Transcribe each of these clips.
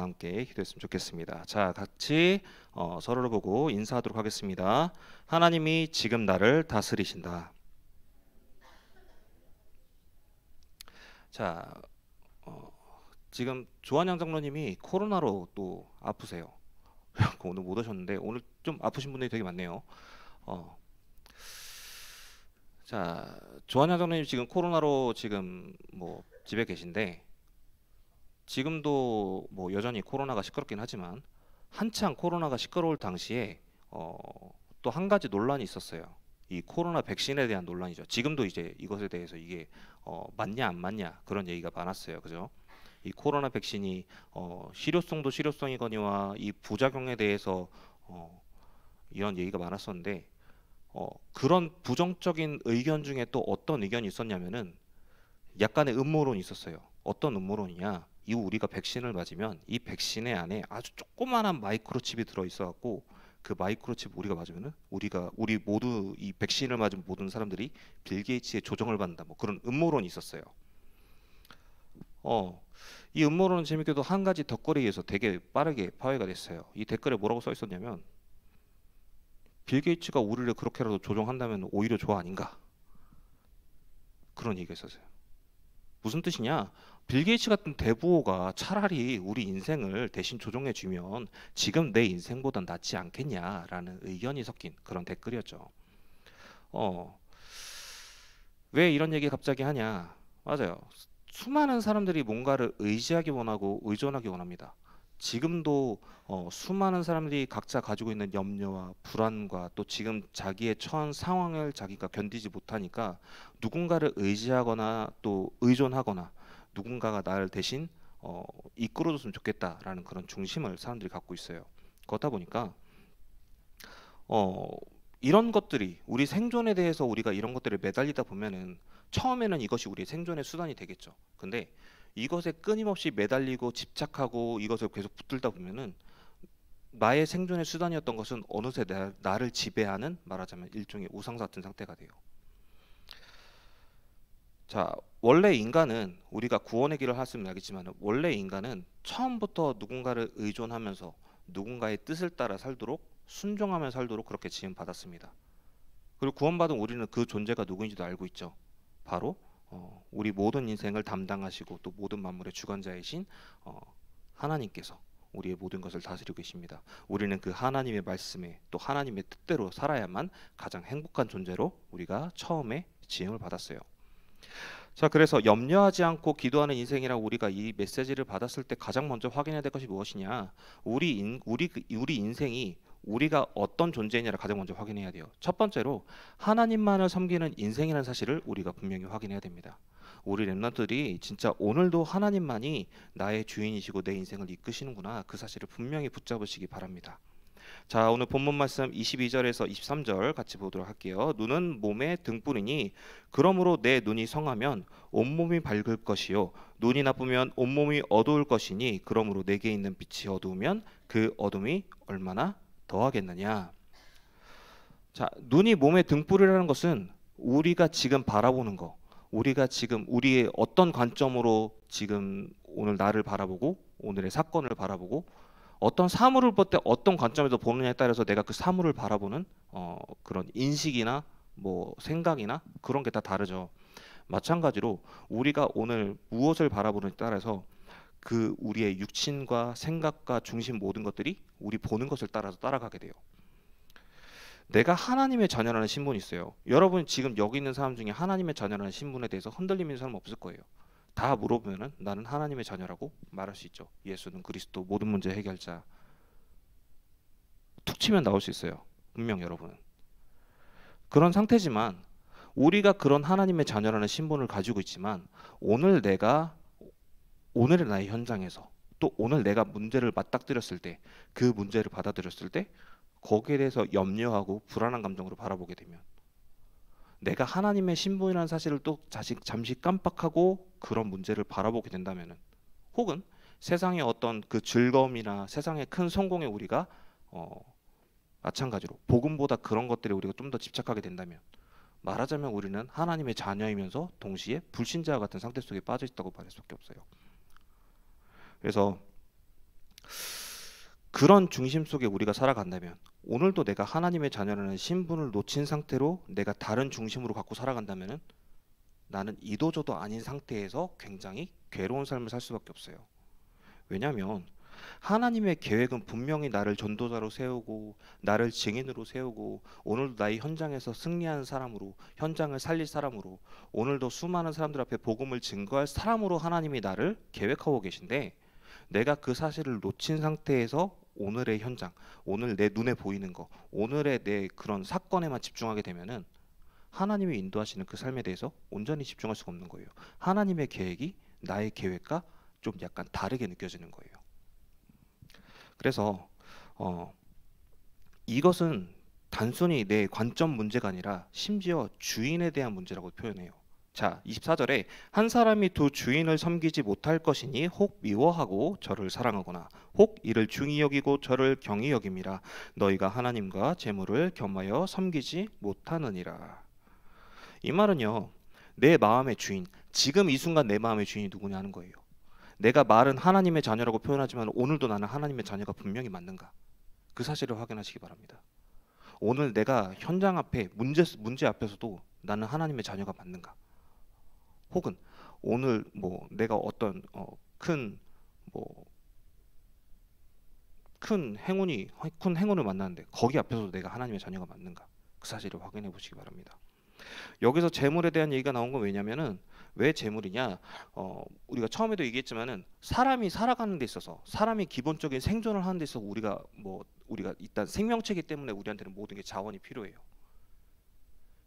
함께 기도했으면 좋겠습니다. 자, 같이 서로를 보고 인사하도록 하겠습니다. 하나님이 지금 나를 다스리신다. 자, 어, 지금 조한양 장로님이 코로나로 또 아프세요. 그래갖고 오늘 못 오셨는데 오늘 좀 아프신 분들이 되게 많네요. 어, 자, 조한양 장로님 지금 코로나로 지금 뭐 집에 계신데 지금도 뭐 여전히 코로나가 시끄럽긴 하지만 한창 코로나가 시끄러울 당시에 어, 또 한 가지 논란이 있었어요. 이 코로나 백신에 대한 논란이죠. 지금도 이제 이것에 대해서 이게 맞냐 안 맞냐 그런 얘기가 많았어요. 그죠? 이 코로나 백신이 실효성도 실효성이거니와 이 부작용에 대해서 어, 이런 얘기가 많았었는데 그런 부정적인 의견 중에 또 어떤 의견이 있었냐면은 약간의 음모론이 있었어요. 어떤 음모론이냐? 이 우리가 백신을 맞으면 이 백신의 안에 아주 조그마한 마이크로칩이 들어 있어 갖고 그 마이크로칩 우리가 맞으면은 우리 모두 이 백신을 맞은 모든 사람들이 빌 게이츠의 조정을 받는다. 뭐 그런 음모론이 있었어요. 어, 이 음모론은 재밌게도 한 가지 덧거리에 의해서 되게 빠르게 파회가 됐어요. 이 댓글에 뭐라고 써 있었냐면 빌 게이츠가 우리를 그렇게라도 조종한다면 오히려 좋아 아닌가? 그런 얘기가 있었어요. 무슨 뜻이냐? 빌 게이츠 같은 대부호가 차라리 우리 인생을 대신 조종해 주면 지금 내 인생보단 낫지 않겠냐라는 의견이 섞인 그런 댓글이었죠. 어, 왜 이런 얘기 갑자기 하냐? 맞아요. 수많은 사람들이 뭔가를 의지하기 원하고 의존하기 원합니다. 지금도 수많은 사람들이 각자 가지고 있는 염려와 불안과 또 지금 자기의 처한 상황을 자기가 견디지 못하니까 누군가를 의지하거나 또 의존하거나 누군가가 나를 대신 이끌어줬으면 좋겠다라는 그런 중심을 사람들이 갖고 있어요. 그렇다 보니까 어, 이런 것들이 우리 생존에 대해서 우리가 이런 것들을 매달리다 보면은 처음에는 이것이 우리 생존의 수단이 되겠죠. 근데 이것에 끊임없이 매달리고 집착하고 이것을 계속 붙들다 보면은 나의 생존의 수단이었던 것은 어느새 나를 지배하는 말하자면 일종의 우상사 같은 상태가 돼요. 자, 원래 인간은 우리가 구원의 길을 했으면 알겠지만 원래 인간은 처음부터 누군가를 의존하면서 누군가의 뜻을 따라 살도록 순종하며 살도록 그렇게 지음 받았습니다. 그리고 구원받은 우리는 그 존재가 누구인지도 알고 있죠. 바로 우리 모든 인생을 담당하시고 또 모든 만물의 주관자이신 어, 하나님께서 우리의 모든 것을 다스리고 계십니다. 우리는 그 하나님의 말씀에 또 하나님의 뜻대로 살아야만 가장 행복한 존재로 우리가 처음에 지음을 받았어요. 자, 그래서 염려하지 않고 기도하는 인생이라고 우리가 이 메시지를 받았을 때 가장 먼저 확인해야 될 것이 무엇이냐? 우리 인생이 우리가 어떤 존재냐를 가장 먼저 확인해야 돼요. 첫 번째로 하나님만을 섬기는 인생이라는 사실을 우리가 분명히 확인해야 됩니다. 우리 렘넌트들이 진짜 오늘도 하나님만이 나의 주인이시고 내 인생을 이끄시는구나. 그 사실을 분명히 붙잡으시기 바랍니다. 자, 오늘 본문 말씀 22절에서 23절 같이 보도록 할게요. 눈은 몸의 등불이니 그러므로 내 눈이 성하면 온몸이 밝을 것이요 눈이 나쁘면 온몸이 어두울 것이니 그러므로 내게 있는 빛이 어두우면 그 어둠이 얼마나 더하겠느냐. 자, 눈이 몸의 등불이라는 것은 우리가 지금 바라보는 거, 우리가 지금 우리의 어떤 관점으로 지금 오늘 나를 바라보고 오늘의 사건을 바라보고 어떤 사물을 볼 때 어떤 관점에서 보느냐에 따라서 내가 그 사물을 바라보는 그런 인식이나 뭐 생각이나 그런 게 다 다르죠. 마찬가지로 우리가 오늘 무엇을 바라보느냐에 따라서 그 우리의 육신과 생각과 중심 모든 것들이 우리 보는 것을 따라서 따라가게 돼요. 내가 하나님의 자녀라는 신분이 있어요. 여러분 지금 여기 있는 사람 중에 하나님의 자녀라는 신분에 대해서 흔들림 있는 사람 없을 거예요. 다 물어보면은 나는 하나님의 자녀라고 말할 수 있죠. 예수는 그리스도 모든 문제 해결자. 툭 치면 나올 수 있어요. 분명 여러분은. 그런 상태지만 우리가 그런 하나님의 자녀라는 신분을 가지고 있지만 오늘의 나의 현장에서 또 오늘 내가 문제를 맞닥뜨렸을 때 그 문제를 받아들였을 때 거기에 대해서 염려하고 불안한 감정으로 바라보게 되면 내가 하나님의 신분이라는 사실을 또 잠시 깜빡하고 그런 문제를 바라보게 된다면은 혹은 세상의 어떤 그 즐거움이나 세상의 큰 성공에 우리가 어, 마찬가지로 복음보다 그런 것들에 우리가 좀 더 집착하게 된다면 말하자면 우리는 하나님의 자녀이면서 동시에 불신자와 같은 상태 속에 빠져 있다고 말할 수밖에 없어요. 그래서 그런 중심 속에 우리가 살아간다면, 오늘도 내가 하나님의 자녀라는 신분을 놓친 상태로 내가 다른 중심으로 갖고 살아간다면은 나는 이도저도 아닌 상태에서 굉장히 괴로운 삶을 살 수밖에 없어요. 왜냐하면 하나님의 계획은 분명히 나를 전도자로 세우고 나를 증인으로 세우고 오늘도 나의 현장에서 승리하는 사람으로, 현장을 살릴 사람으로, 오늘도 수많은 사람들 앞에 복음을 증거할 사람으로 하나님이 나를 계획하고 계신데, 내가 그 사실을 놓친 상태에서 오늘의 현장, 오늘 내 눈에 보이는 거, 오늘의 내 그런 사건에만 집중하게 되면은 하나님이 인도하시는 그 삶에 대해서 온전히 집중할 수가 없는 거예요. 하나님의 계획이 나의 계획과 좀 약간 다르게 느껴지는 거예요. 그래서 이것은 단순히 내 관점 문제가 아니라 심지어 주인에 대한 문제라고 표현해요. 자, 24절에 한 사람이 두 주인을 섬기지 못할 것이니 혹 미워하고 저를 사랑하거나 혹 이를 중히 여기고 저를 경히 여김이라. 너희가 하나님과 재물을 겸하여 섬기지 못하느니라. 이 말은요, 내 마음의 주인, 지금 이 순간 내 마음의 주인이 누구냐 하는 거예요. 내가 말은 하나님의 자녀라고 표현하지만 오늘도 나는 하나님의 자녀가 분명히 맞는가? 그 사실을 확인하시기 바랍니다. 오늘 내가 현장 앞에 문제 앞에서도 나는 하나님의 자녀가 맞는가? 혹은 오늘 뭐 내가 어떤 큰 행운을 만났는데 거기 앞에서도 내가 하나님의 자녀가 맞는가? 그 사실을 확인해 보시기 바랍니다. 여기서 재물에 대한 얘기가 나온 건 왜냐면은, 왜 재물이냐? 우리가 처음에도 얘기했지만은 사람이 살아가는 데 있어서, 사람이 기본적인 생존을 하는 데 있어서 우리가 일단 생명체이기 때문에 우리한테는 모든 게 자원이 필요해요.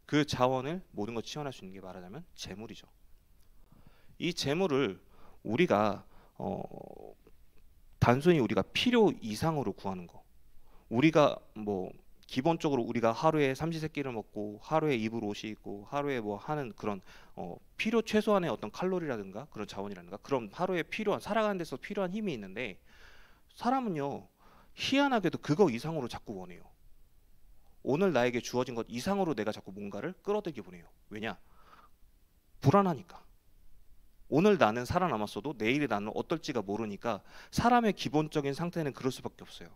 그 자원을 모든 걸 치환할 수 있는 게 말하자면 재물이죠. 이 재물을 우리가 단순히 우리가 필요 이상으로 구하는 거, 우리가 기본적으로 우리가 하루에 삼시세끼를 먹고 하루에 입을 옷이 있고 하루에 하는 그런 필요 최소한의 어떤 칼로리라든가 그런 자원이라든가 그런 하루에 필요한, 살아가는 데서 필요한 힘이 있는데, 사람은요 희한하게도 그거 이상으로 자꾸 원해요. 오늘 나에게 주어진 것 이상으로 내가 자꾸 뭔가를 끌어들이게 보내요. 왜냐? 불안하니까. 오늘 나는 살아남았어도 내일의 나는 어떨지가 모르니까 사람의 기본적인 상태는 그럴 수밖에 없어요.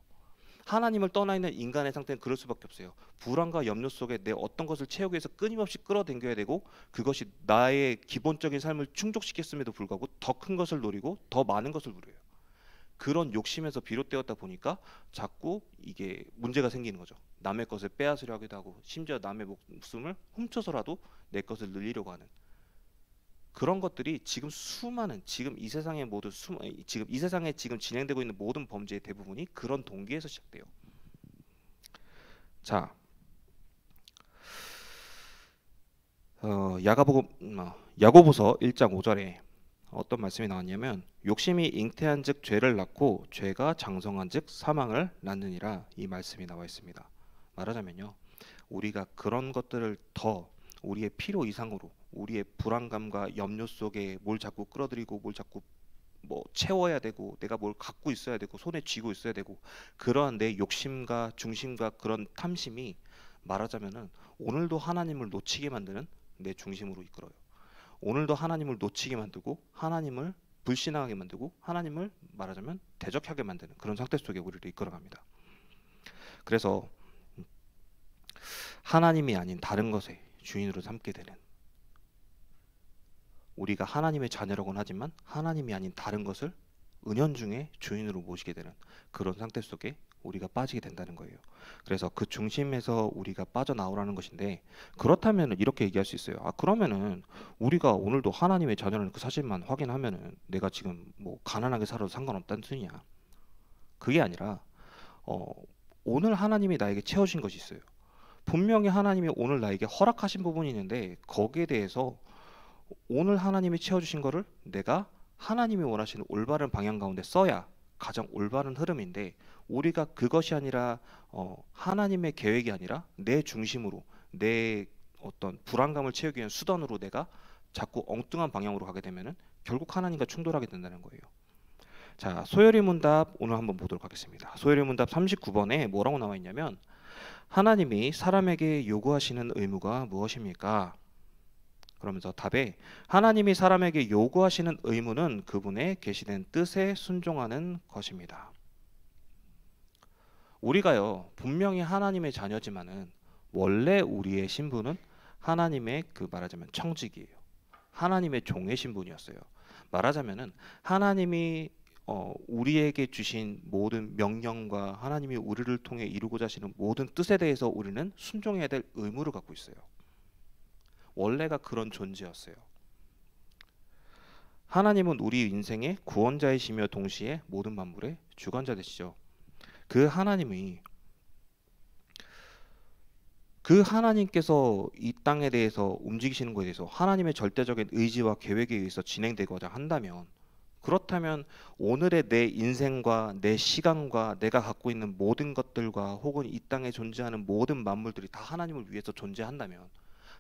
하나님을 떠나 있는 인간의 상태는 그럴 수밖에 없어요. 불안과 염려 속에 내 어떤 것을 채우기 위해서 끊임없이 끌어당겨야 되고, 그것이 나의 기본적인 삶을 충족시켰음에도 불구하고 더 큰 것을 노리고 더 많은 것을 누려요. 그런 욕심에서 비롯되었다 보니까 자꾸 이게 문제가 생기는 거죠. 남의 것을 빼앗으려 하기도 하고, 심지어 남의 목숨을 훔쳐서라도 내 것을 늘리려고 하는 그런 것들이 지금 지금 이 세상의 지금 이 세상에 지금 진행되고 있는 모든 범죄의 대부분이 그런 동기에서 시작돼요. 자, 야고보서 1장 5절에 어떤 말씀이 나왔냐면, 욕심이 잉태한즉 죄를 낳고 죄가 장성한즉 사망을 낳느니라. 이 말씀이 나와 있습니다. 말하자면요, 우리가 그런 것들을 더 우리의 필요 이상으로, 우리의 불안감과 염려 속에 뭘 자꾸 끌어들이고 뭘 자꾸 채워야 되고 내가 뭘 갖고 있어야 되고 손에 쥐고 있어야 되고, 그러한 내 욕심과 중심과 그런 탐심이 말하자면은 오늘도 하나님을 놓치게 만드는 내 중심으로 이끌어요. 오늘도 하나님을 놓치게 만들고 하나님을 불신하게 만들고 하나님을 말하자면 대적하게 만드는 그런 상태 속에 우리를 이끌어갑니다. 그래서 하나님이 아닌 다른 것에 주인으로 삼게 되는, 우리가 하나님의 자녀라고는 하지만 하나님이 아닌 다른 것을 은연중에 주인으로 모시게 되는 그런 상태 속에 우리가 빠지게 된다는 거예요. 그래서 그 중심에서 우리가 빠져나오라는 것인데, 그렇다면 이렇게 얘기할 수 있어요. 그러면은 우리가 오늘도 하나님의 자녀라는 그 사실만 확인하면은 내가 지금 가난하게 살아도 상관없다는 뜻이냐? 그게 아니라 오늘 하나님이 나에게 채워진 것이 있어요. 분명히 하나님이 오늘 나에게 허락하신 부분이 있는데, 거기에 대해서 오늘 하나님이 채워주신 거를 내가 하나님이 원하시는 올바른 방향 가운데 써야 가장 올바른 흐름인데, 우리가 그것이 아니라 하나님의 계획이 아니라 내 중심으로, 내 어떤 불안감을 채우기 위한 수단으로 내가 자꾸 엉뚱한 방향으로 가게 되면은 결국 하나님과 충돌하게 된다는 거예요. 자, 소열의 문답 오늘 한번 보도록 하겠습니다. 소열의 문답 39번에 뭐라고 나와 있냐면, 하나님이 사람에게 요구하시는 의무가 무엇입니까? 그러면서 답에, 하나님이 사람에게 요구하시는 의무는 그분의 계시된 뜻에 순종하는 것입니다. 우리가요, 분명히 하나님의 자녀지만은 원래 우리의 신분은 하나님의 그 말하자면 청직이에요. 하나님의 종의 신분이었어요. 말하자면은 하나님이 우리에게 주신 모든 명령과 하나님이 우리를 통해 이루고자 하시는 모든 뜻에 대해서 우리는 순종해야 될 의무를 갖고 있어요. 원래가 그런 존재였어요. 하나님은 우리 인생의 구원자이시며 동시에 모든 만물의 주관자 되시죠. 그 하나님께서 이 땅에 대해서 움직이시는 것에 대해서 하나님의 절대적인 의지와 계획에 의해서 진행되고자 한다면, 그렇다면 오늘의 내 인생과 내 시간과 내가 갖고 있는 모든 것들과 혹은 이 땅에 존재하는 모든 만물들이 다 하나님을 위해서 존재한다면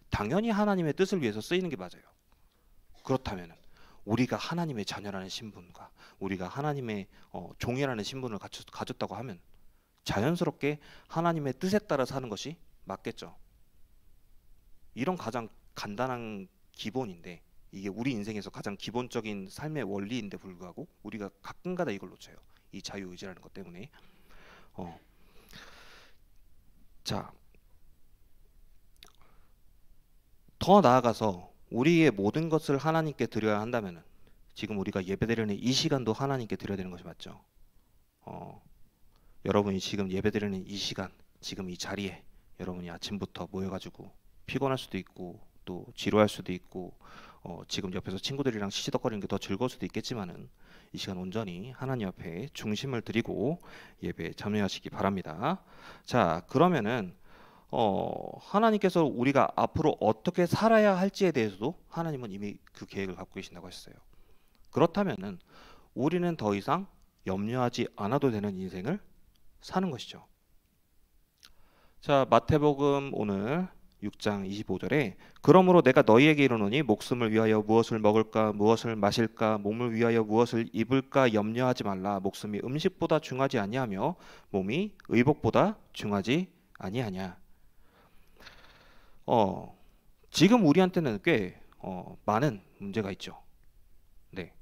당연히 하나님의 뜻을 위해서 쓰이는 게 맞아요. 그렇다면 우리가 하나님의 자녀라는 신분과 우리가 하나님의 종이라는 신분을 가졌다고 하면 자연스럽게 하나님의 뜻에 따라 사는 것이 맞겠죠. 이런 가장 간단한 기본인데, 이게 우리 인생에서 가장 기본적인 삶의 원리인데 불구하고 우리가 가끔가다 이걸 놓쳐요. 이 자유의지라는 것 때문에. 자, 더 나아가서 우리의 모든 것을 하나님께 드려야 한다면 지금 우리가 예배드리는 이 시간도 하나님께 드려야 되는 것이 맞죠. 여러분이 지금 예배드리는 이 시간, 지금 이 자리에 여러분이 아침부터 모여가지고 피곤할 수도 있고 또 지루할 수도 있고 지금 옆에서 친구들이랑 시시덕거리는 게 더 즐거울 수도 있겠지만은 이 시간 온전히 하나님 앞에 중심을 드리고 예배에 참여하시기 바랍니다. 자, 그러면은 하나님께서 우리가 앞으로 어떻게 살아야 할지에 대해서도 하나님은 이미 그 계획을 갖고 계신다고 했어요. 그렇다면은 우리는 더 이상 염려하지 않아도 되는 인생을 사는 것이죠. 자, 마태복음 오늘 6장 25절에 그러므로 내가 너희에게 이르노니 목숨을 위하여 무엇을 먹을까 무엇을 마실까 몸을 위하여 무엇을 입을까 염려하지 말라. 목숨이 음식보다 중하지 아니하며 몸이 의복보다 중하지 아니하냐. 지금 우리한테는 꽤 많은 문제가 있죠. 네.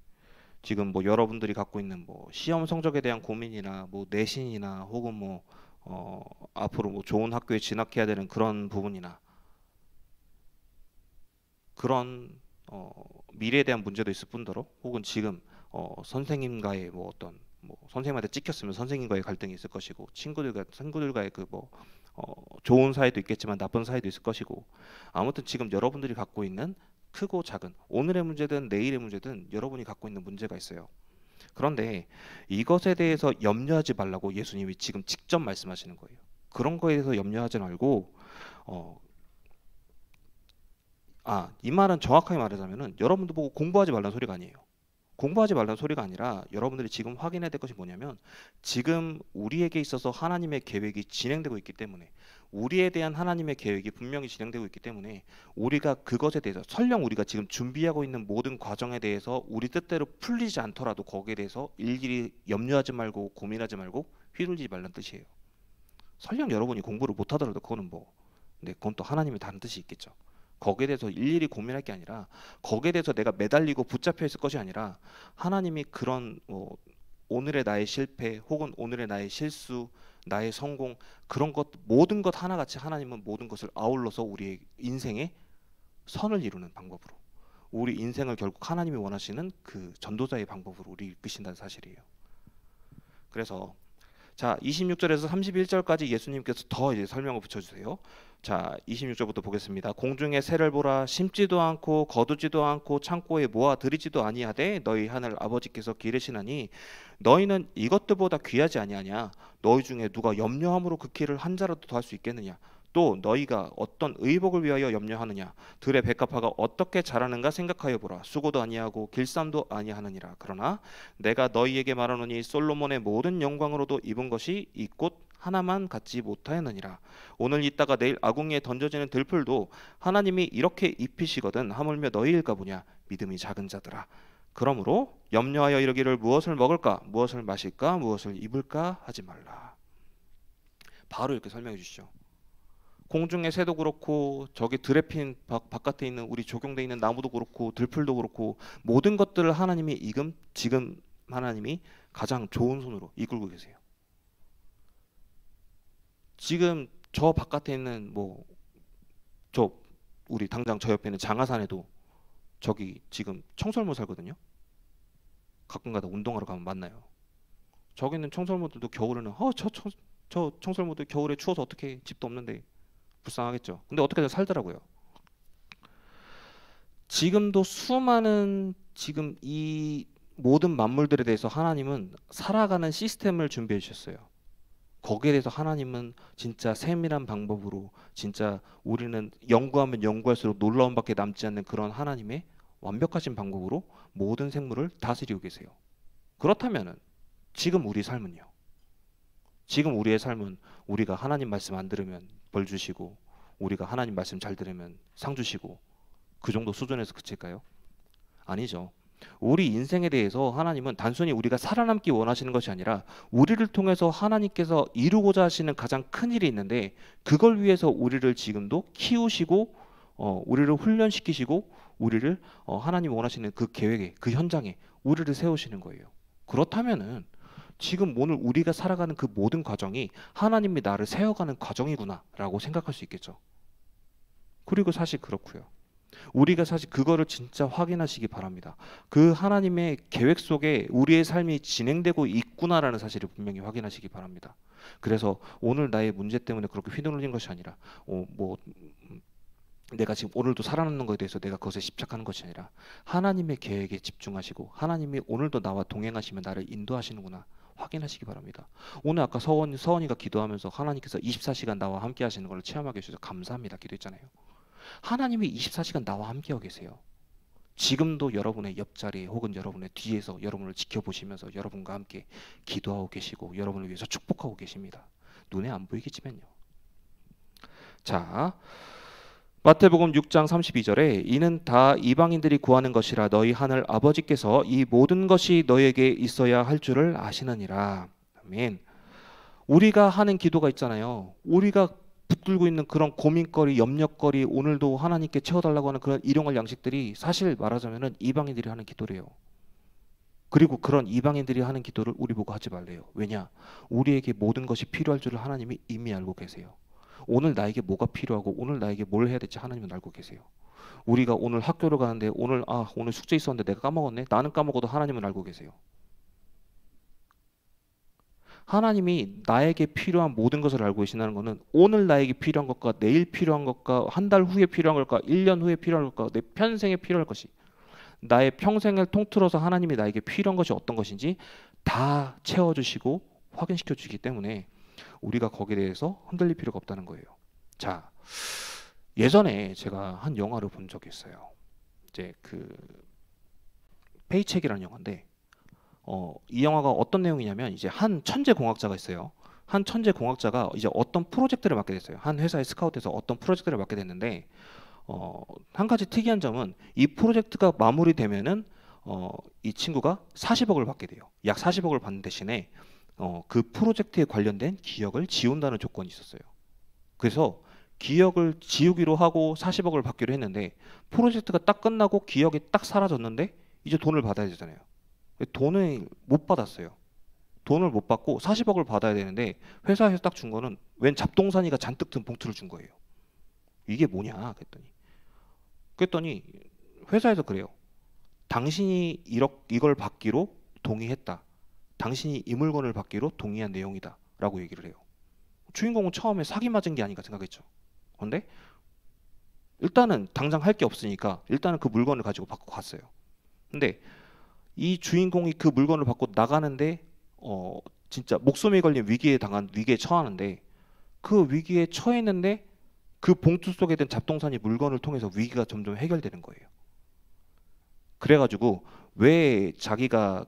지금 뭐 여러분들이 갖고 있는 뭐 시험 성적에 대한 고민이나 뭐 내신이나 혹은 뭐 앞으로 뭐 좋은 학교에 진학해야 되는 그런 부분이나 그런 미래에 대한 문제도 있을 뿐더러 혹은 지금 선생님과의 뭐 어떤 뭐 선생님한테 찍혔으면 선생님과의 갈등이 있을 것이고 친구들과의 그 뭐 좋은 사이도 있겠지만 나쁜 사이도 있을 것이고 아무튼 지금 여러분들이 갖고 있는 크고 작은 오늘의 문제든 내일의 문제든 여러분이 갖고 있는 문제가 있어요. 그런데 이것에 대해서 염려하지 말라고 예수님이 지금 직접 말씀하시는 거예요. 그런 거에 대해서 염려하지 말고 이 말은 정확하게 말하자면은 여러분도 보고 공부하지 말라는 소리가 아니에요. 공부하지 말라는 소리가 아니라 여러분들이 지금 확인해야 될 것이 뭐냐면 지금 우리에게 있어서 하나님의 계획이 진행되고 있기 때문에 우리에 대한 하나님의 계획이 분명히 진행되고 있기 때문에 우리가 그것에 대해서 설령 우리가 지금 준비하고 있는 모든 과정에 대해서 우리 뜻대로 풀리지 않더라도 거기에 대해서 일일이 염려하지 말고 고민하지 말고 휘둘리지 말라는 뜻이에요. 설령 여러분이 공부를 못하더라도 그거는 그건 또 하나님의 다른 뜻이 있겠죠. 거기에 대해서 일일이 고민할 게 아니라 거기에 대해서 내가 매달리고 붙잡혀 있을 것이 아니라 하나님이 그런 오늘의 나의 실패 혹은 오늘의 나의 실수 나의 성공 그런 것 모든 것 하나같이 하나님은 모든 것을 아울러서 우리의 인생에 선을 이루는 방법으로 우리 인생을 결국 하나님이 원하시는 그 전도자의 방법으로 우리 이끄신다는 사실이에요. 그래서 자 26절에서 31절까지 예수님께서 더 이제 설명을 붙여주세요. 자 26절부터 보겠습니다. 공중에 새를 보라 심지도 않고 거두지도 않고 창고에 모아 들이지도 아니하되 너희 하늘 아버지께서 기르시나니 너희는 이것들보다 귀하지 아니하냐. 너희 중에 누가 염려함으로 그 길을 한 자라도 더 할 수 있겠느냐. 또 너희가 어떤 의복을 위하여 염려하느냐. 들의 백합화가 어떻게 자라는가 생각하여 보라. 수고도 아니하고 길쌈도 아니하느니라. 그러나 내가 너희에게 말하노니 솔로몬의 모든 영광으로도 입은 것이 이 꽃 하나만 갖지 못하였느니라. 오늘 있다가 내일 아궁이에 던져지는 들풀도 하나님이 이렇게 입히시거든 하물며 너희일까 보냐. 믿음이 작은 자들아. 그러므로 염려하여 이르기를 무엇을 먹을까 무엇을 마실까 무엇을 입을까 하지 말라. 바로 이렇게 설명해 주시죠. 공중의 새도 그렇고 저기 들에 핀 바깥에 있는 우리 적용돼 있는 나무도 그렇고 들풀도 그렇고 모든 것들을 하나님이 지금 하나님이 가장 좋은 손으로 이끌고 계세요. 지금 저 바깥에 있는 뭐 저 우리 당장 저 옆에 있는 장하산에도 저기 지금 청설모 살거든요. 가끔가다 운동하러 가면 만나요. 저기 있는 청설모들도 겨울에는 저 청설모들 겨울에 추워서 어떻게 집도 없는데 불쌍하겠죠. 근데 어떻게든 살더라고요. 지금도 수많은 지금 이 모든 만물들에 대해서 하나님은 살아가는 시스템을 준비해 주셨어요. 거기에 대해서 하나님은 진짜 세밀한 방법으로 진짜 우리는 연구하면 연구할수록 놀라움밖에 남지 않는 그런 하나님의 완벽하신 방법으로 모든 생물을 다스리고 계세요. 그렇다면은 지금 우리 삶은요. 지금 우리의 삶은 우리가 하나님 말씀 안 들으면 벌 주시고 우리가 하나님 말씀 잘 들으면 상 주시고 그 정도 수준에서 그칠까요? 아니죠. 우리 인생에 대해서 하나님은 단순히 우리가 살아남기 원하시는 것이 아니라 우리를 통해서 하나님께서 이루고자 하시는 가장 큰 일이 있는데 그걸 위해서 우리를 지금도 키우시고 우리를 훈련시키시고 우리를 하나님 원하시는 그 계획에 그 현장에 우리를 세우시는 거예요. 그렇다면은 지금 오늘 우리가 살아가는 그 모든 과정이 하나님이 나를 세워가는 과정이구나라고 생각할 수 있겠죠. 그리고 사실 그렇고요. 우리가 사실 그거를 진짜 확인하시기 바랍니다. 그 하나님의 계획 속에 우리의 삶이 진행되고 있구나라는 사실을 분명히 확인하시기 바랍니다. 그래서 오늘 나의 문제 때문에 그렇게 휘둘린 것이 아니라 내가 지금 오늘도 살아남는 것에 대해서 내가 그것에 집착하는 것이 아니라 하나님의 계획에 집중하시고 하나님이 오늘도 나와 동행하시며 나를 인도하시는구나 확인하시기 바랍니다. 오늘 아까 서원이가 기도하면서 하나님께서 24시간 나와 함께 하시는 걸 체험하게 해주셔서 감사합니다 기도했잖아요. 하나님이 24시간 나와 함께하고 계세요. 지금도 여러분의 옆자리에 혹은 여러분의 뒤에서 여러분을 지켜보시면서 여러분과 함께 기도하고 계시고 여러분을 위해서 축복하고 계십니다. 눈에 안 보이겠지만요. 자, 마태복음 6장 32절에 이는 다 이방인들이 구하는 것이라 너희 하늘 아버지께서 이 모든 것이 너희에게 있어야 할 줄을 아시느니라. 아멘. 우리가 하는 기도가 있잖아요. 우리가 붙들고 있는 그런 고민거리, 염려거리, 오늘도 하나님께 채워달라고 하는 그런 일용할 양식들이 사실 말하자면은 이방인들이 하는 기도래요. 그리고 그런 이방인들이 하는 기도를 우리 보고 하지 말래요. 왜냐? 우리에게 모든 것이 필요할 줄을 하나님이 이미 알고 계세요. 오늘 나에게 뭐가 필요하고 오늘 나에게 뭘 해야 될지 하나님은 알고 계세요. 우리가 오늘 학교를 가는데 오늘 숙제 있었는데 내가 까먹었네. 나는 까먹어도 하나님은 알고 계세요. 하나님이 나에게 필요한 모든 것을 알고 계신다는 것은 오늘 나에게 필요한 것과 내일 필요한 것과 한 달 후에 필요한 것과 1년 후에 필요한 것과 내 평생에 필요할 것이 나의 평생을 통틀어서 하나님이 나에게 필요한 것이 어떤 것인지 다 채워주시고 확인시켜 주시기 때문에 우리가 거기에 대해서 흔들릴 필요가 없다는 거예요. 자, 예전에 제가 한 영화를 본 적이 있어요. 이제 그 페이첵이라는 영화인데 이 영화가 어떤 내용이냐면 이제 한 천재 공학자가 있어요. 한 천재 공학자가 이제 어떤 프로젝트를 맡게 됐어요. 한 회사에 스카우트해서 어떤 프로젝트를 맡게 됐는데 한 가지 특이한 점은 이 프로젝트가 마무리되면은 이 친구가 40억을 받게 돼요. 약 40억을 받는 대신에 그 프로젝트에 관련된 기억을 지운다는 조건이 있었어요. 그래서 기억을 지우기로 하고 40억을 받기로 했는데 프로젝트가 딱 끝나고 기억이 딱 사라졌는데 이제 돈을 받아야 되잖아요. 돈을 못 받았어요. 돈을 못 받고 40억을 받아야 되는데 회사에서 딱 준 거는 웬 잡동사니가 잔뜩 든 봉투를 준 거예요. 이게 뭐냐 그랬더니 회사에서 그래요. 당신이 이걸 받기로 동의했다. 당신이 이 물건을 받기로 동의한 내용이다 라고 얘기를 해요. 주인공은 처음에 사기 맞은 게 아닌가 생각했죠. 그런데 일단은 당장 할 게 없으니까 일단은 그 물건을 가지고 받고 갔어요. 근데 이 주인공이 그 물건을 받고 나가는데 진짜 목숨이 걸린 위기에 처하는데 그 위기에 처했는데 그 봉투 속에 든 잡동사니 물건을 통해서 위기가 점점 해결되는 거예요. 그래가지고 왜 자기가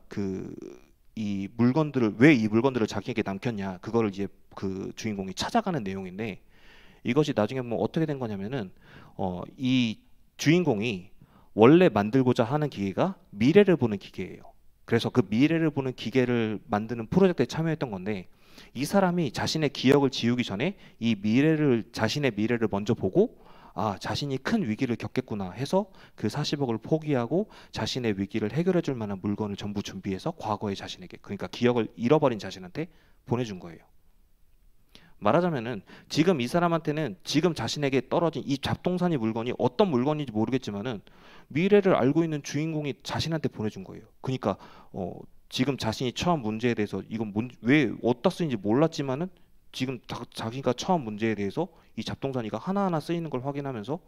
이 물건들을 자기에게 남겼냐 그거를 이제 그 주인공이 찾아가는 내용인데 이것이 나중에 뭐 어떻게 된 거냐면은 이 주인공이 원래 만들고자 하는 기계가 미래를 보는 기계예요. 그래서 그 미래를 보는 기계를 만드는 프로젝트에 참여했던 건데 이 사람이 자신의 기억을 지우기 전에 자신의 미래를 먼저 보고 자신이 큰 위기를 겪겠구나 해서 그 40억을 포기하고 자신의 위기를 해결해 줄 만한 물건을 전부 준비해서 과거의 자신에게 그러니까 기억을 잃어버린 자신한테 보내준 거예요. 말하자면은 지금 이 사람한테는 지금 자신에게 떨어진 이 잡동사니 물건이 어떤 물건인지 모르겠지만은 미래를 알고 있는 주인공이 자신한테 보내준 거예요. 그러니까 지금 자신이 처한 문제에 대해서 이건 왜 어디다 쓰인지 몰랐지만은 지금 자기가 처한 문제에 대해서 이 잡동사니가 하나하나 쓰이는 걸 확인하면서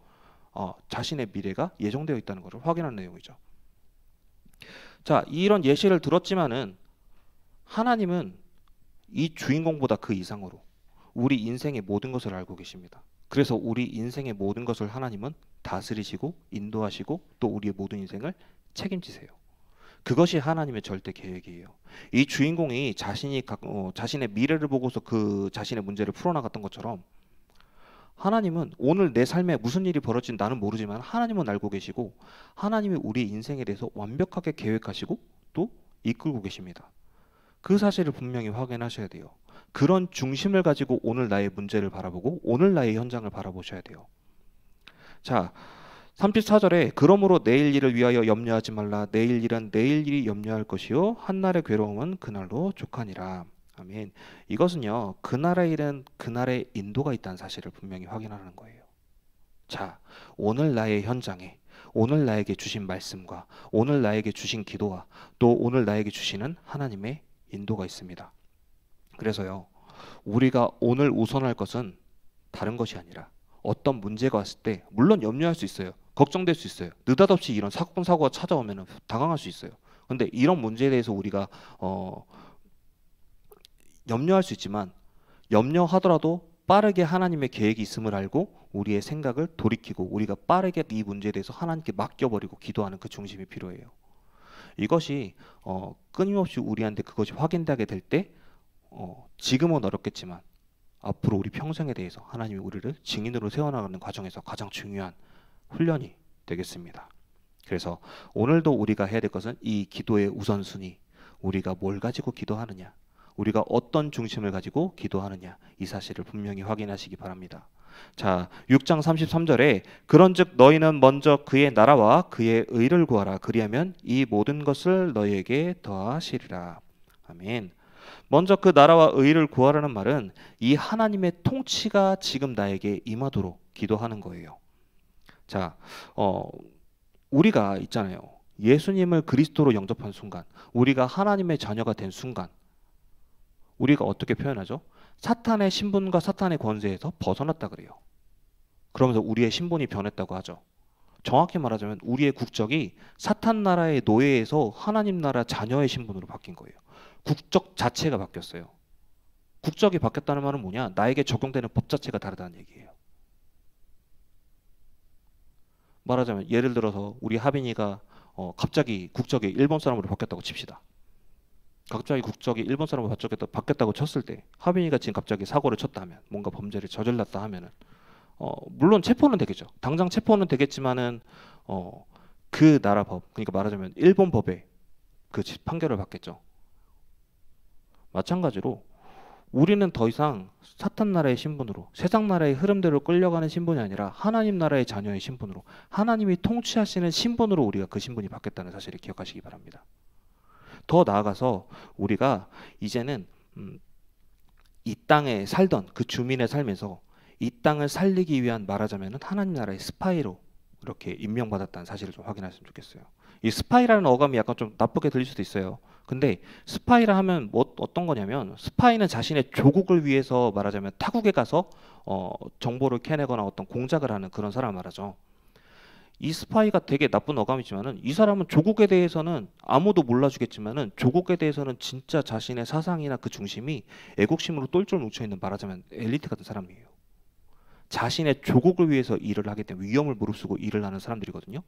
자신의 미래가 예정되어 있다는 것을 확인하는 내용이죠. 자, 이런 예시를 들었지만은 하나님은 이 주인공보다 그 이상으로 우리 인생의 모든 것을 알고 계십니다. 그래서 우리 인생의 모든 것을 하나님은 다스리시고 인도하시고 또 우리의 모든 인생을 책임지세요. 그것이 하나님의 절대 계획이에요. 이 주인공이 자신의 미래를 보고서 그 자신의 문제를 풀어나갔던 것처럼 하나님은 오늘 내 삶에 무슨 일이 벌어진 나는 모르지만 하나님은 알고 계시고 하나님이 우리 인생에 대해서 완벽하게 계획하시고 또 이끌고 계십니다. 그 사실을 분명히 확인하셔야 돼요. 그런 중심을 가지고 오늘 나의 문제를 바라보고 오늘 나의 현장을 바라보셔야 돼요. 자, 34절에 그러므로 내일 일을 위하여 염려하지 말라. 내일 일은 내일 일이 염려할 것이요 한날의 괴로움은 그날로 족하니라. 아멘. 이것은요, 그날의 일은 그날의 인도가 있다는 사실을 분명히 확인하는 거예요. 자, 오늘 나의 현장에 오늘 나에게 주신 말씀과 오늘 나에게 주신 기도와 또 오늘 나에게 주시는 하나님의 인도가 있습니다. 그래서요, 우리가 오늘 우선할 것은 다른 것이 아니라 어떤 문제가 왔을 때 물론 염려할 수 있어요. 걱정될 수 있어요. 느닷없이 이런 사건 사고가 찾아오면 당황할 수 있어요. 근데 이런 문제에 대해서 우리가 염려할 수 있지만 염려하더라도 빠르게 하나님의 계획이 있음을 알고 우리의 생각을 돌이키고 우리가 빠르게 이 문제에 대해서 하나님께 맡겨버리고 기도하는 그 중심이 필요해요. 이것이 끊임없이 우리한테 그것이 확인되게 될 때 지금은 어렵겠지만 앞으로 우리 평생에 대해서 하나님이 우리를 증인으로 세워나가는 과정에서 가장 중요한 훈련이 되겠습니다. 그래서 오늘도 우리가 해야 될 것은 이 기도의 우선순위, 우리가 뭘 가지고 기도하느냐, 우리가 어떤 중심을 가지고 기도하느냐, 이 사실을 분명히 확인하시기 바랍니다. 자, 6장 33절에 그런즉 너희는 먼저 그의 나라와 그의 의를 구하라. 그리하면 이 모든 것을 너희에게 더하시리라. 아멘. 먼저 그 나라와 의를 구하라는 말은 이 하나님의 통치가 지금 나에게 임하도록 기도하는 거예요. 자, 우리가 있잖아요. 예수님을 그리스도로 영접한 순간, 우리가 하나님의 자녀가 된 순간, 우리가 어떻게 표현하죠? 사탄의 신분과 사탄의 권세에서 벗어났다 그래요. 그러면서 우리의 신분이 변했다고 하죠. 정확히 말하자면 우리의 국적이 사탄 나라의 노예에서 하나님 나라 자녀의 신분으로 바뀐 거예요. 국적 자체가 바뀌었어요. 국적이 바뀌었다는 말은 뭐냐? 나에게 적용되는 법 자체가 다르다는 얘기예요. 말하자면 예를 들어서 우리 하빈이가 갑자기 국적이 일본 사람으로 바뀌었다고 칩시다. 갑자기 국적이 일본 사람으로 바뀌었다고 쳤을 때 하빈이가 지금 갑자기 사고를 쳤다 하면 뭔가 범죄를 저질렀다 하면은 물론 체포는 되겠죠. 당장 체포는 되겠지만은 그 나라 법, 그러니까 말하자면 일본 법에 그 판결을 받겠죠. 마찬가지로 우리는 더 이상 사탄 나라의 신분으로 세상 나라의 흐름대로 끌려가는 신분이 아니라 하나님 나라의 자녀의 신분으로 하나님이 통치하시는 신분으로 우리가 그 신분이 바뀌었다는 사실을 기억하시기 바랍니다. 더 나아가서 우리가 이제는 이 땅에 살던 그 주민의 삶에서 이 땅을 살리기 위한 말하자면 하나님 나라의 스파이로 이렇게 임명받았다는 사실을 좀 확인하시면 좋겠어요. 이 스파이라는 어감이 약간 좀 나쁘게 들릴 수도 있어요. 근데 스파이라 하면 어떤 거냐면 스파이는 자신의 조국을 위해서 말하자면 타국에 가서 정보를 캐내거나 어떤 공작을 하는 그런 사람을 말하죠. 이 스파이가 되게 나쁜 어감이지만은 이 사람은 조국에 대해서는 아무도 몰라주겠지만은 조국에 대해서는 진짜 자신의 사상이나 그 중심이 애국심으로 똘똘 뭉쳐있는 말하자면 엘리트 같은 사람이에요. 자신의 조국을 위해서 일을 하기 때문에 위험을 무릅쓰고 일을 하는 사람들이거든요.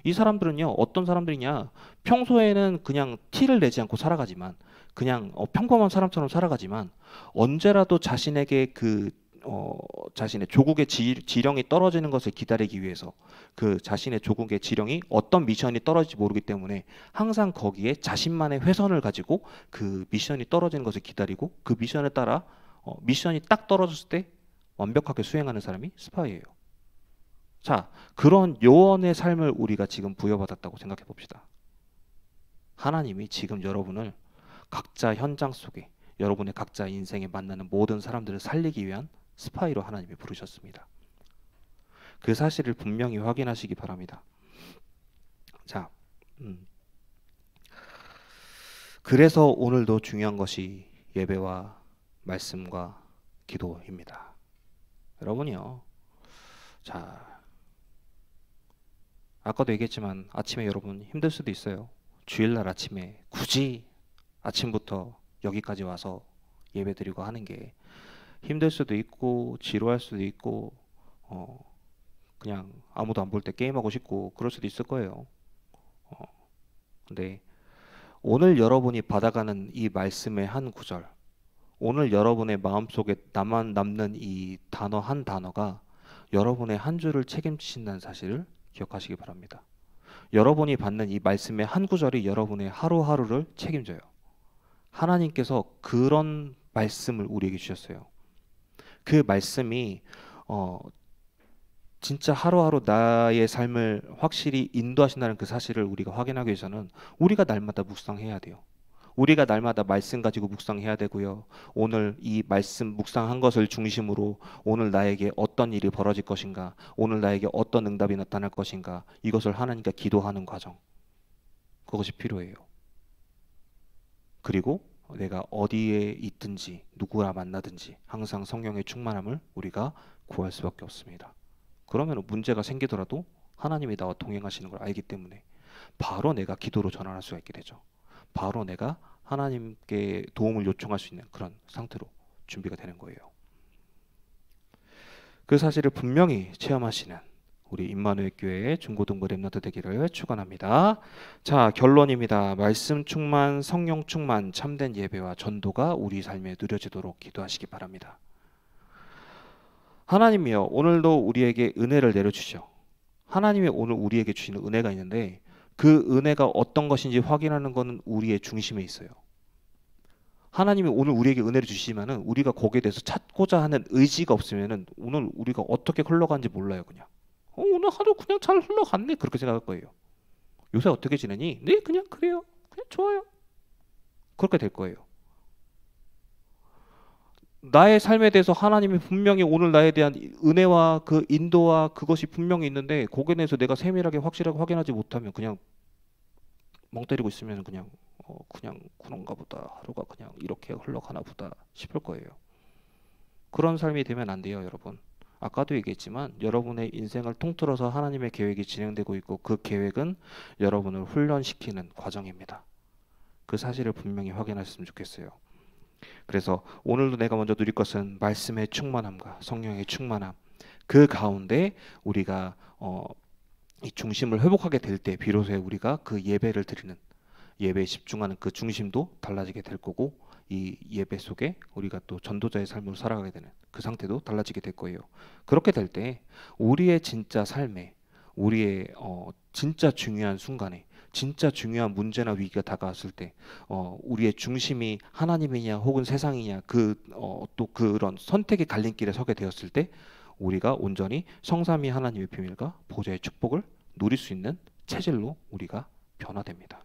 이 사람들은요, 어떤 사람들이냐, 평소에는 그냥 티를 내지 않고 살아가지만 그냥 평범한 사람처럼 살아가지만 언제라도 자신에게 자신의 조국의 지령이 떨어지는 것을 기다리기 위해서 그 자신의 조국의 지령이 어떤 미션이 떨어질지 모르기 때문에 항상 거기에 자신만의 회선을 가지고 그 미션이 떨어지는 것을 기다리고 그 미션에 따라 미션이 딱 떨어졌을 때 완벽하게 수행하는 사람이 스파이예요. 자, 그런 요원의 삶을 우리가 지금 부여받았다고 생각해 봅시다. 하나님이 지금 여러분을 각자 현장 속에 여러분의 각자 인생에 만나는 모든 사람들을 살리기 위한 스파이로 하나님이 부르셨습니다. 그 사실을 분명히 확인하시기 바랍니다. 자, 그래서 오늘도 중요한 것이 예배와 말씀과 기도입니다. 여러분이요, 자, 아까도 얘기했지만 아침에 여러분 힘들 수도 있어요. 주일날 아침에 굳이 아침부터 여기까지 와서 예배드리고 하는 게 힘들 수도 있고 지루할 수도 있고 그냥 아무도 안 볼 때 게임하고 싶고 그럴 수도 있을 거예요. 근데 오늘 여러분이 받아가는 이 말씀의 한 구절, 오늘 여러분의 마음속에 남는 이 단어 한 단어가 여러분의 한 주를 책임지신다는 사실을 기억하시기 바랍니다. 여러분이 받는 이 말씀의 한 구절이 여러분의 하루하루를 책임져요. 하나님께서 그런 말씀을 우리에게 주셨어요. 그 말씀이 진짜 하루하루 나의 삶을 확실히 인도하신다는 그 사실을 우리가 확인하기 위해서는 우리가 날마다 묵상해야 돼요. 우리가 날마다 말씀 가지고 묵상해야 되고요. 오늘 이 말씀 묵상한 것을 중심으로 오늘 나에게 어떤 일이 벌어질 것인가, 오늘 나에게 어떤 응답이 나타날 것인가, 이것을 하나님께 기도하는 과정, 그것이 필요해요. 그리고 내가 어디에 있든지 누구와 만나든지 항상 성령의 충만함을 우리가 구할 수밖에 없습니다. 그러면 문제가 생기더라도 하나님이 나와 동행하시는 걸 알기 때문에 바로 내가 기도로 전환할 수가 있게 되죠. 바로 내가 하나님께 도움을 요청할 수 있는 그런 상태로 준비가 되는 거예요. 그 사실을 분명히 체험하시는 우리 임마누엘 교회의 중고등부 렘넌트 되기를 축원합니다. 자, 결론입니다. 말씀 충만, 성령 충만, 참된 예배와 전도가 우리 삶에 누려지도록 기도하시기 바랍니다. 하나님이요, 오늘도 우리에게 은혜를 내려주시죠. 하나님이 오늘 우리에게 주시는 은혜가 있는데 그 은혜가 어떤 것인지 확인하는 것은 우리의 중심에 있어요. 하나님이 오늘 우리에게 은혜를 주시지만은 우리가 거기에 대해서 찾고자 하는 의지가 없으면은 오늘 우리가 어떻게 흘러가는지 몰라요. 그냥 오늘 하루 그냥 잘 흘러갔네 그렇게 생각할 거예요. 요새 어떻게 지내니? 네, 그냥 그래요. 그냥 좋아요. 그렇게 될 거예요. 나의 삶에 대해서 하나님이 분명히 오늘 나에 대한 은혜와 그 인도와 그것이 분명히 있는데 거기에 대해서 내가 세밀하게 확실하게 확인하지 못하면 그냥 멍 때리고 있으면 그냥 그런가 보다, 하루가 그냥 이렇게 흘러가나 보다 싶을 거예요. 그런 삶이 되면 안 돼요, 여러분. 아까도 얘기했지만 여러분의 인생을 통틀어서 하나님의 계획이 진행되고 있고 그 계획은 여러분을 훈련시키는 과정입니다. 그 사실을 분명히 확인하셨으면 좋겠어요. 그래서 오늘도 내가 먼저 누릴 것은 말씀의 충만함과 성령의 충만함, 그 가운데 우리가 이 중심을 회복하게 될 때 비로소 우리가 그 예배를 드리는, 예배에 집중하는 그 중심도 달라지게 될 거고 이 예배 속에 우리가 또 전도자의 삶으로 살아가게 되는 그 상태도 달라지게 될 거예요. 그렇게 될 때 우리의 진짜 삶에, 우리의 진짜 중요한 순간에, 진짜 중요한 문제나 위기가 다가왔을 때 우리의 중심이 하나님이냐 혹은 세상이냐 또 그런 선택의 갈림길에 서게 되었을 때 우리가 온전히 성삼위 하나님의 비밀과 보좌의 축복을 누릴 수 있는 체질로 우리가 변화됩니다.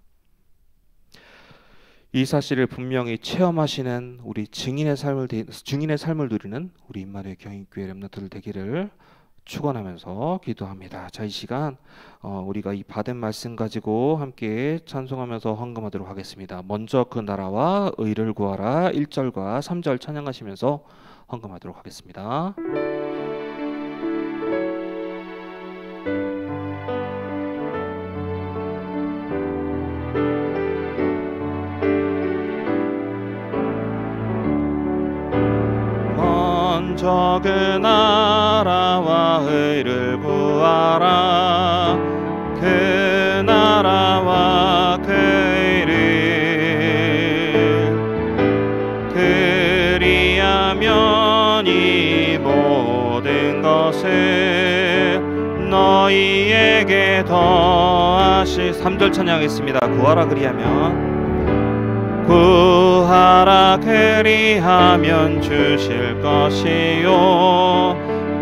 이 사실을 분명히 체험하시는 우리 증인의 삶을 누리는 우리 임마누엘 경인교회 렘넌트들 되기를 축원하면서 기도합니다. 자, 이 시간 우리가 이 받은 말씀 가지고 함께 찬송하면서 헌금하도록 하겠습니다. 먼저 그 나라와 의를 구하라 1절과 3절 찬양하시면서 헌금하도록 하겠습니다. 먼저 그 나라와 의를 구하라. 그 나라와 그 의를 그리하면 이 모든 것을 너희에게 더하시. 3절 찬양하겠습니다. 구하라 그리하면, 구하라 그리하면 주실 것이요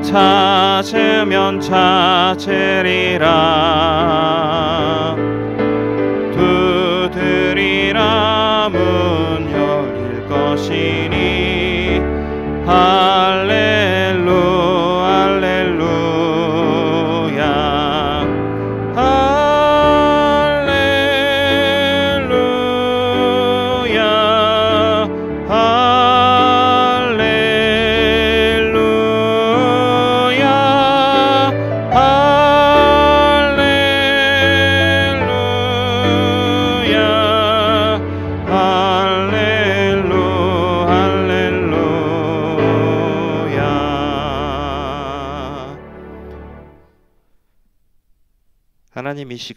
찾으면 찾으리라. 두드리라 문 열릴 것이 하나님 이 시간